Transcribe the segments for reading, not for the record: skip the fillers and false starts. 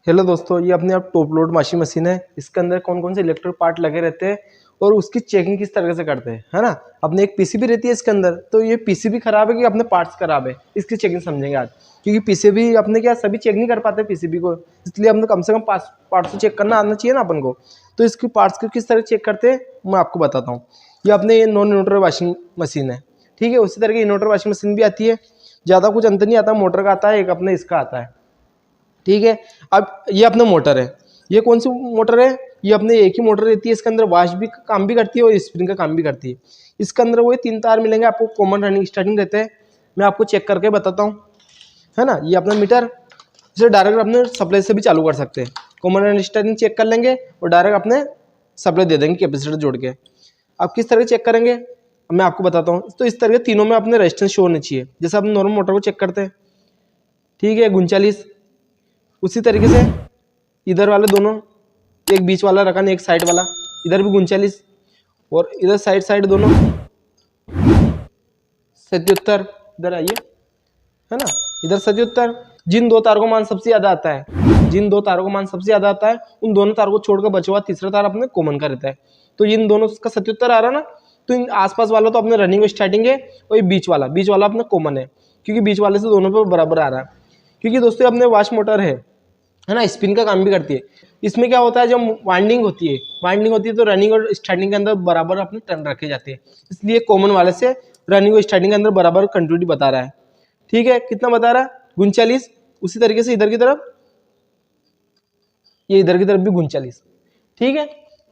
Hello दोस्तों, ये अपने आप टॉप लोड वॉशिंग मशीन है। इसके अंदर कौन कौन से इलेक्ट्रिक पार्ट लगे रहते हैं और उसकी चेकिंग किस तरह से करते हैं, है ना। अपने एक पीसीबी रहती है इसके अंदर, तो ये पीसीबी खराब है कि अपने पार्ट्स खराब है, इसकी चेकिंग समझेंगे आज। क्योंकि पीसीबी अपने क्या सभी चेक नहीं कर पाते पीसीबी को, इसलिए अपने कम से कम पार्ट्स को चेक करना आना चाहिए ना अपन को। तो इसकी पार्ट्स को किस तरह चेक करते हैं मैं आपको बताता हूँ। ये अपने ये नॉन इन्वर्टर वॉशिंग मशीन है, ठीक है। उसी तरह की इन्वर्टर वॉशिंग मशीन भी आती है, ज़्यादा कुछ अंतर नहीं आता। मोटर का आता है एक, अपने इसका आता है, ठीक है। अब ये अपना मोटर है, ये कौन सी मोटर है, ये अपने एक ही मोटर रहती है। इसके अंदर वॉश भी काम भी करती है और स्प्रिंग का काम भी करती है। इसके अंदर वही 3 तार मिलेंगे आपको, कॉमन रनिंग स्टार्टिंग रहते हैं। मैं आपको चेक करके बताता हूँ, है ना। ये अपना मीटर, इसे डायरेक्ट अपने सप्लाई से भी चालू कर सकते हैं। कॉमन रनिंग स्टार्टिंग चेक कर लेंगे और डायरेक्ट अपने सप्लाई दे देंगे कैपेसिटर जोड़ के। आप किस तरह चेक करेंगे मैं आपको बताता हूँ। तो इस तरह के तीनों में अपने रेजिस्टेंस शो होनी चाहिए, जैसे अपने नॉर्मल मोटर को चेक करते हैं, ठीक है। 39 उसी तरीके से इधर वाले दोनों, एक बीच वाला रखा नहीं, एक साइड वाला, इधर भी 39 और इधर साइड दोनों 77। इधर आइए, है ना, इधर 77। जिन 2 तार को मान सबसे ज्यादा आता है, जिन 2 तारों को मान सबसे ज्यादा आता है, उन दोनों तार को छोड़कर बचा हुआ तीसरा तार अपने कॉमन का रहता है। तो इन दोनों का 77 आ रहा ना, तो इन आसपास वाला तो अपने रनिंग स्टार्टिंग है और ये बीच वाला अपने कॉमन है, क्योंकि बीच वाले से दोनों पे बराबर आ रहा है। क्योंकि दोस्तों अपने वॉश मोटर है ना, स्पिन का काम भी करती है। इसमें क्या होता है, जब वाइंडिंग होती है तो रनिंग और स्टार्टिंग के अंदर बराबर अपने टर्न रखे जाते हैं। इसलिए कॉमन वाले से रनिंग और स्टार्टिंग के अंदर बराबर कंटिन्यूटी बता रहा है, ठीक है। कितना बता रहा है, 39। उसी तरीके से इधर की तरफ, ये इधर की तरफ भी 39, ठीक है।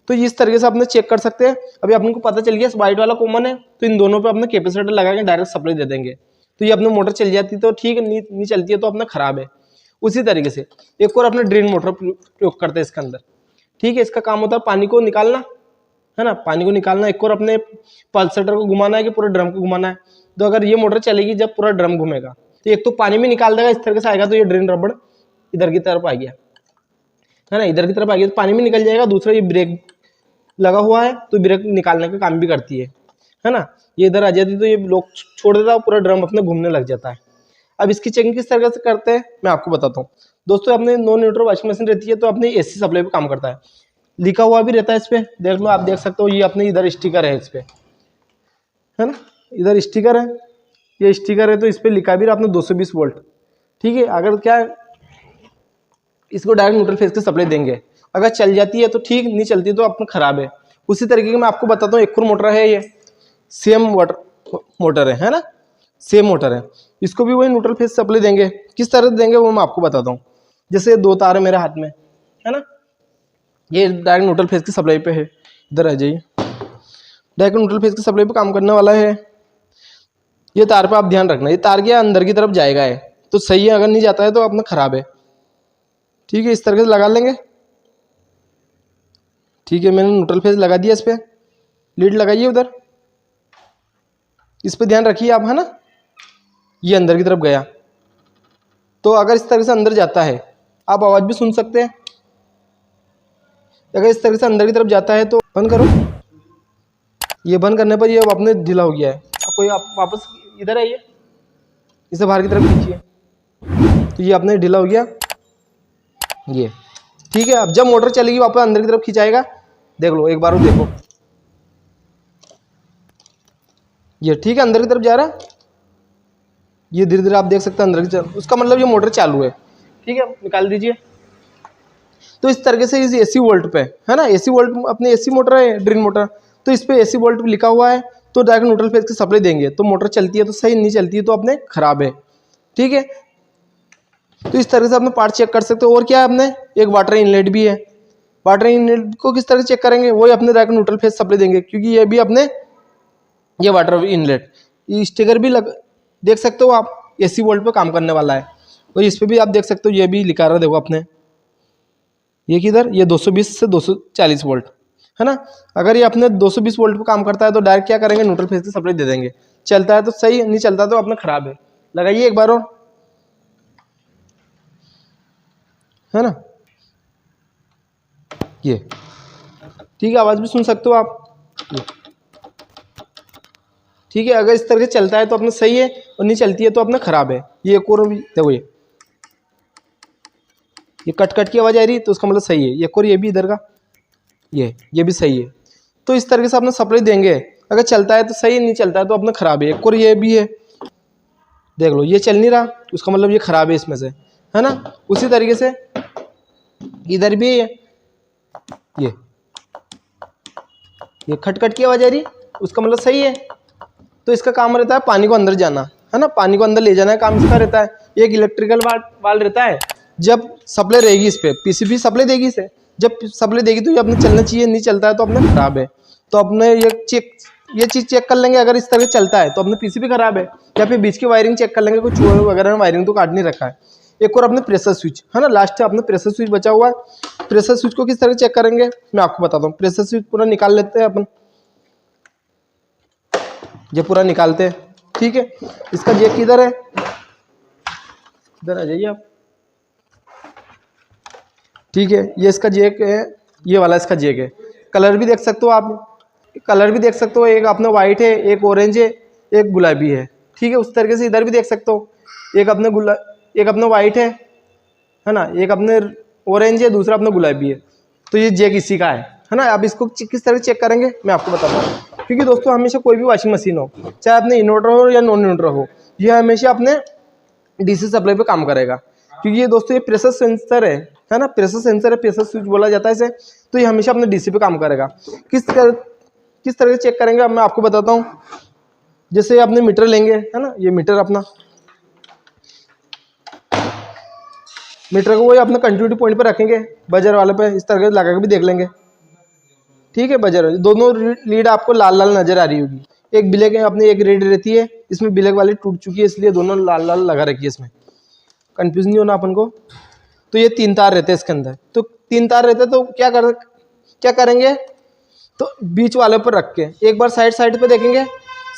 तो इस तरीके से अपने चेक कर सकते हैं। अभी अपन को पता चल गया व्हाइट वाला कॉमन है, तो इन दोनों पे अपने कैपेसिटर लगा के डायरेक्ट सप्लाई दे देंगे। तो ये अपने मोटर चल जाती है तो ठीक है, नहीं चलती है तो अपना खराब है। उसी तरीके से एक और अपने ड्रेन मोटर प्रयोग करते हैं इसके अंदर, ठीक है। इसका काम होता है पानी को निकालना, है ना, पानी को निकालना। एक और अपने पल्सेटर को घुमाना है कि पूरे ड्रम को घुमाना है। तो अगर ये मोटर चलेगी जब पूरा ड्रम घूमेगा, तो एक तो पानी में निकाल देगा, इस तरह से आएगा तो ये ड्रेन रबड़ इधर की तरफ आ गया, है ना, इधर की तरफ आ गया तो पानी में निकल जाएगा। दूसरा ये ब्रेक लगा हुआ है तो ब्रेक निकालने का काम भी करती है ना। ये इधर आ जाती तो ये लोग छोड़ देता, पूरा ड्रम अपने घूमने लग जाता है। अब इसकी चेकिंग किस तरह से करते हैं मैं आपको बताता हूँ। दोस्तों अपने नॉन न्यूट्रल वॉशिंग मशीन रहती है, तो अपने एसी सप्लाई पे काम करता है। लिखा हुआ भी रहता है इस पे, देख लो, आप देख सकते हो। ये अपने इधर स्टिकर है इस पे, है ना, इधर स्टिकर है, ये स्टिकर है। तो इस पे लिखा भी रहा अपने 220 वोल्ट, ठीक है। अगर क्या इसको डायरेक्ट न्यूट्रल फेज की सप्लाई देंगे, अगर चल जाती है तो ठीक, नहीं चलती तो अपना खराब है। उसी तरीके की मैं आपको बताता हूँ, एक और मोटर है, ये सेम वाटर मोटर है ना, सेम मोटर है। इसको भी वही न्यूट्रल फेज सप्लाई देंगे। किस तरह देंगे वो मैं आपको बताता हूँ। जैसे 2 तार है मेरे हाथ में, है ना, ये डायरेक्ट न्यूट्रल फेज की सप्लाई पे है। इधर आ जाइए, डायरेक्ट न्यूट्रल फेज की सप्लाई पे काम करने वाला है। ये तार पे आप ध्यान रखना, ये तार क्या अंदर की तरफ जाएगा है तो सही है, अगर नहीं जाता है तो अपना खराब है, ठीक है। इस तरह से लगा लेंगे, ठीक है। मैंने न्यूट्रल फेज लगा दिया, इस पे लीड लगाइए उधर, इस पे ध्यान रखिए आप, है ना। ये अंदर की तरफ गया, तो अगर इस तरह से अंदर जाता है, आप आवाज भी सुन सकते हैं। अगर इस तरह से अंदर की तरफ जाता है तो बंद करो। ये बंद करने पर ये अपने ढीला हो गया है। कोई आप वापस इधर आइए, इसे बाहर की तरफ खींचिए, तो ये अपने ढीला हो गया, ये ठीक है। अब जब मोटर चलेगी वापस अंदर की तरफ खिंचाएगा, देख लो एक बार, देखो ये ठीक है, अंदर की तरफ जा रहा है। ये धीरे धीरे आप देख सकते हैं अंदर की तरफ, उसका मतलब ये मोटर चालू है, ठीक है। निकाल दीजिए। तो इस तरीके से इस एसी वोल्ट पे, है ना, एसी वोल्ट अपने एसी मोटर है, ड्रिल मोटर, तो इस पे एसी वोल्ट लिखा हुआ है, तो डायरेक्ट न्यूट्रल फेज की सप्लाई देंगे तो मोटर चलती है तो सही, नहीं चलती है तो अपने खराब है, ठीक है। तो इस तरह से अपने पार्ट चेक कर सकते हो। और क्या है, अपने एक वाटर इनलेट भी है। वाटर इनलेट को किस तरह से चेक करेंगे, वही अपने डायरेक्ट न्यूट्रल फेज सप्लाई देंगे, क्योंकि ये भी अपने, ये वाटर इनलेट, ये स्टिकर भी देख सकते हो आप, एसी वोल्ट पे काम करने वाला है। और इस पे भी आप देख सकते हो, ये भी लिखा रहा, देखो अपने ये किधर, ये 220 से 240 वोल्ट, है ना। अगर ये अपने 220 वोल्ट पे काम करता है तो डायरेक्ट क्या करेंगे, न्यूट्रल फेज की सप्लाई दे देंगे। चलता है तो सही, नहीं चलता तो अपना खराब है। लगाइए एक बार और, है ना, ये ठीक है। आवाज भी सुन सकते हो आप, ठीक है। अगर इस तरह से चलता है तो अपना सही है, और नहीं चलती है तो अपना खराब है। ये एक और भी देखो, ये ये कट कट की आवाज़ आ रही है तो उसका मतलब सही है। ये और ये भी इधर का ये भी सही है। तो इस तरीके से अपने सप्लाई देंगे, अगर चलता है तो सही, नहीं चलता है तो अपना ख़राब है। एक और ये भी है, देख लो ये चल नहीं रहा, उसका मतलब ये ख़राब है इसमें से, है ना। उसी तरीके से इधर भी है, ये खट खट की आवाज़ आ रही, उसका मतलब सही है। तो इसका काम रहता है पानी को अंदर जाना, है ना, पानी को अंदर ले जाना है काम इसका रहता है। एक इलेक्ट्रिकल वाल्व रहता है, जब सप्लाई रहेगी इस पर, पीसीबी सप्लाई देगी इसे, जब सप्लाई देगी तो ये अपने चलना चाहिए, नहीं चलता है तो अपने ख़राब है। तो अपने ये चीज़ चेक कर लेंगे, अगर इस तरह चलता है तो अपने पीसीबी खराब है। या फिर बीच की वायरिंग चेक कर लेंगे, कुछ चूहे वगैरह में वायरिंग तो काट नहीं रखा है। एक और अपने प्रेशर स्विच, है ना, लास्ट है अपने प्रेशर स्विच बचा हुआ है। प्रेशर स्विच को किस तरह चेक करेंगे मैं आपको बताता हूँ। प्रेशर स्विच पूरा निकाल लेते हैं अपन, ये पूरा निकालते हैं, ठीक है। इसका जैक किधर है, इधर आ जाइए आप, ठीक है। ये इसका जैक है, ये वाला इसका जैक है। कलर भी देख सकते हो आप, कलर भी देख सकते हो, एक अपना वाइट है, एक ऑरेंज है, एक गुलाबी है, ठीक है। उस तरीके से इधर भी देख सकते हो, एक अपना वाइट है ना, एक अपने ऑरेंज है, दूसरा अपना गुलाबी है। तो ये जैक इसी का है ना। अब इसको किस तरह चेक करेंगे मैं आपको बताता हूँ। क्योंकि दोस्तों हमेशा कोई भी वॉशिंग मशीन हो, चाहे अपने इन्वर्टर हो या नॉन इन्वर्टर हो, ये हमेशा अपने डीसी सप्लाई पे काम करेगा। क्योंकि ये दोस्तों ये प्रेशर सेंसर है ना, प्रेशर सेंसर है, प्रेशर स्विच बोला जाता है इसे। तो ये हमेशा अपने डीसी पे काम करेगा। किस तरह से चेक करेंगे अब मैं आपको बताता हूँ। जैसे अपने मीटर लेंगे, है ना, ये मीटर अपना, मीटर को वही अपने कंटिन्यूटी पॉइंट पर रखेंगे, बजर वाले पे इस तरह से लगा के भी देख लेंगे, ठीक है। बजर दोनों लीड आपको लाल लाल नजर आ रही होगी, एक ब्लैक है अपनी, एक रेड रहती है। इसमें ब्लैक वाली टूट चुकी है, इसलिए दोनों लाल लाल लगा रखी है। इसमें कंफ्यूज नहीं होना अपन को। तो ये 3 तार रहते हैं इसके अंदर, तो 3 तार रहते हैं। तो क्या करेंगे, तो बीच वाले पर रख के एक बार साइड पे देखेंगे,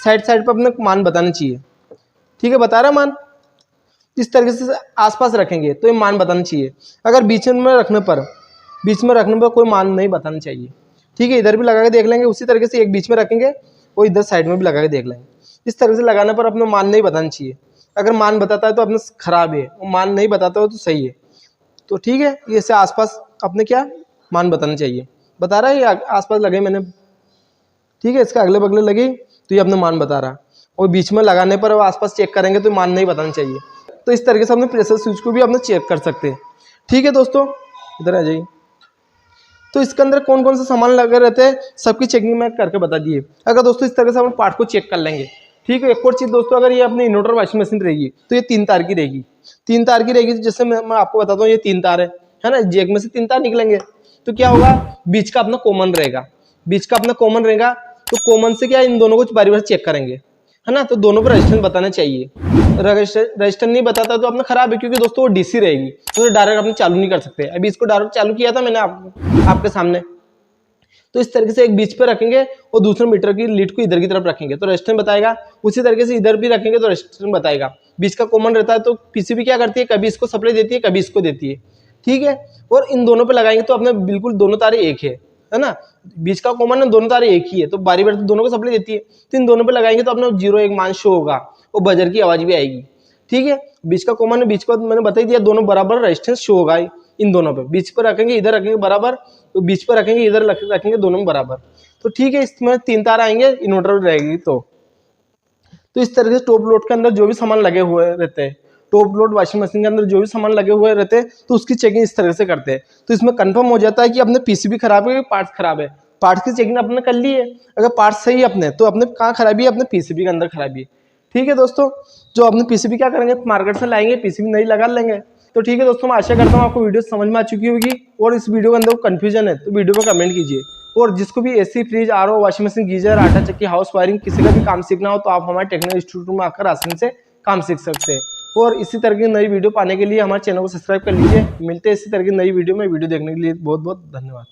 साइड पे अपने मान बताना चाहिए, ठीक है। बता रहा मान, इस तरीके से आसपास रखेंगे तो ये मान बताना चाहिए। अगर बीच में रखने पर कोई मान नहीं बताना चाहिए, ठीक है। इधर भी लगा के देख लेंगे, उसी तरीके से एक बीच में रखेंगे और इधर साइड में भी लगा के देख लेंगे। इस तरह से लगाने पर अपना मान नहीं बताना चाहिए। अगर मान बताता है तो अपना खराब है, और मान नहीं बताता हो तो सही है। तो ठीक है, ये से आसपास अपने क्या मान बताना चाहिए। बता रहा है ये आसपास लगे मैंने, ठीक है। इसका अगले बगले लगी तो ये अपना मान बता रहा है, और बीच में लगाने पर आसपास चेक करेंगे तो मान नहीं बताना चाहिए। तो इस तरीके से अपने प्रेशर स्विच को भी अपने चेक कर सकते हैं, ठीक है। दोस्तों इधर आ जाइए। तो इसके अंदर कौन कौन से सामान लगे रहते हैं सबकी चेकिंग मैं करके बता दिए। अगर दोस्तों इस तरह से हम पार्ट को चेक कर लेंगे, ठीक है। एक और चीज़ दोस्तों, अगर ये अपनी इन्वर्टर वॉशिंग मशीन रहेगी तो ये 3 तार की रहेगी, 3 तार की रहेगी। जैसे मैं आपको बताता हूँ, ये 3 तार है ना, जैक में से 3 तार निकलेंगे। तो क्या होगा, बीच का अपना कॉमन रहेगा, तो कॉमन से क्या इन दोनों को बारी बारी चेक करेंगे, है ना। तो दोनों को रजिस्टेंस बताना चाहिए। रजिस्टर नहीं बताता तो अपना खराब है, क्योंकि दोस्तों वो डीसी रहेगी, तो डायरेक्ट अपने चालू नहीं कर सकते। अभी इसको डायरेक्ट चालू किया था मैंने आपके सामने। तो इस तरीके से एक बीच पे रखेंगे और दूसरे मीटर की लीड को इधर की तरफ रखेंगे तो रजिस्टेंस बताएगा। उसी तरीके से इधर भी रखेंगे तो रजिस्टेंस बताएगा। बीच का कॉमन रहता है, तो पीसीबी क्या करती है, कभी इसको सप्लाई देती है, कभी इसको देती है, ठीक है। और इन दोनों पे लगाएंगे तो अपने बिल्कुल दोनों तारे एक है ना। बीच का कॉमन है, दोनों तारे एक ही है, तो बारी बारी तो दोनों को सप्लाई देती है। तो इन दोनों पे लगाएंगे तो अपना 0-1 मान शो होगा और बजर की आवाज भी आएगी, ठीक है। बीच का कॉमन है, बीच को मैंने बता ही दिया, दोनों बराबर रेजिस्टेंस शो होगा इन दोनों पे। बीच पर रखेंगे, इधर रखेंगे बराबर, तो बीच पर रखेंगे, इधर रखेंगे, दोनों में बराबर। तो ठीक है, इसमें 3 तार आएंगे, इन्वर्टर रहेगी। तो इस तरह से टॉप लोड के अंदर जो भी सामान लगे हुए रहते हैं, टॉप लोड वॉशिंग मशीन के अंदर जो भी सामान लगे हुए रहते हैं, तो उसकी चेकिंग इस तरह से करते हैं। तो इसमें कंफर्म हो जाता है कि अपने पीसीबी खराब है कि पार्ट्स खराब है। पार्ट्स की चेकिंग अपने कर ली है, अगर पार्ट्स सही है अपने, तो अपने कहाँ खराबी है, अपने पीसीबी के अंदर खराबी है, ठीक है। दोस्तों जो अपने पीसीबी क्या करेंगे, मार्केट से लाएंगे, पीसीबी नहीं लगा लेंगे। तो ठीक है दोस्तों, मैं आशा करता हूँ आपको वीडियो समझ में आ चुकी होगी। और इस वीडियो के अंदर कंफ्यूजन है तो वीडियो में कमेंट कीजिए। और जिसको भी AC, fridge, RO, washing machine, geyser, आटा चक्की, हाउस वायरिंग, किसी का भी काम सीखना हो तो आप हमारे टेक्निकल इंस्टीट्यूट में आकर आसानी से काम सीख सकते हैं। और इसी तरह की नई वीडियो पाने के लिए हमारे चैनल को सब्सक्राइब कर लीजिए। मिलते हैं इसी तरह की नई वीडियो में। वीडियो देखने के लिए बहुत बहुत धन्यवाद।